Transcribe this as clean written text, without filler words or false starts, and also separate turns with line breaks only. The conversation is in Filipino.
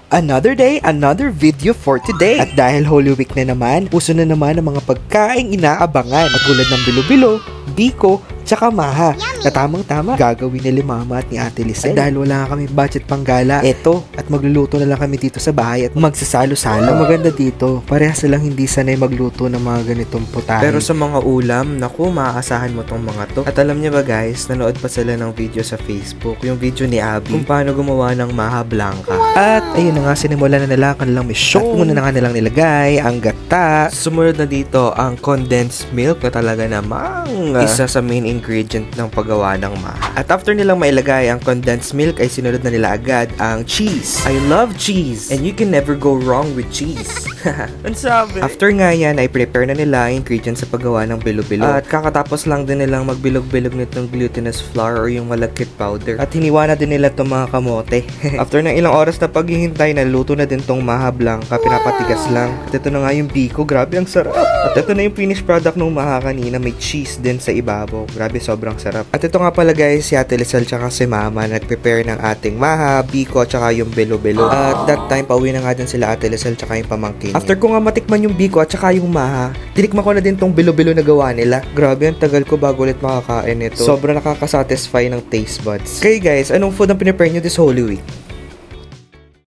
Another day, another video for today. At dahil Holy Week na naman, uso na naman ang mga pagkaing inaabangan. Katulad ng bilo-bilo, biko, tsaka maha. Na tamang-tama, gagawin nila mama at ni Ate Lisel. At dahil wala kami budget pang gala, eto, at magluluto na lang kami dito sa bahay at magsasalo-salo. Ang maganda dito, parehas silang hindi sanay magluto ng mga ganitong putahe. Pero sa mga ulam, naku, maaasahan mo tong mga to. At alam niyo ba guys, nanood pa sila ng video sa Facebook, yung video ni Abby, kung paano gumawa ng maha blanca. At ayun na nga, sinimulan na nila ang kanilang mission. At muna na nga nilang nilagay ang gata. Sumunod na dito ang condensed milk na talaga namang isa sa main ingredient ng paggawa ng maha. At after nilang mailagay ang condensed milk, ay sinunod na nila agad ang cheese. I love cheese, and you can never go wrong with cheese.
Ang sabi.
After nga yan, ay prepare na nila ang ingredients sa paggawa ng bilo-bilo. At kakatapos lang din nilang magbilog-bilog nitong glutinous flour or yung malagkit powder. At hiniwa na din nila itong mga kamote. After ng ilang oras na paghihintay, naluto na din tong maha blanca, pinapatigas lang. At ito na nga yung biko, grabe ang sarap. At ito na yung finished product ng maha kanina, may cheese din sa ibabaw. Grabe, sobrang sarap. At ito nga pala guys, si Ate Lisel tsaka si Mama nag-prepare ng ating maha, biko, tsaka yung bilo-bilo. At that time, pauwi na nga din sila Ate Lisel tsaka yung pamangkin. After ko nga matikman yung biko at tsaka yung maha, tinikman ko na din tong bilo-bilo na gawa nila. Grabe, ang tagal ko bago ulit makakain ito. Sobrang nakakasatisfy ng taste buds. Okay guys, anong food ang pinipare nyo this Holy Week?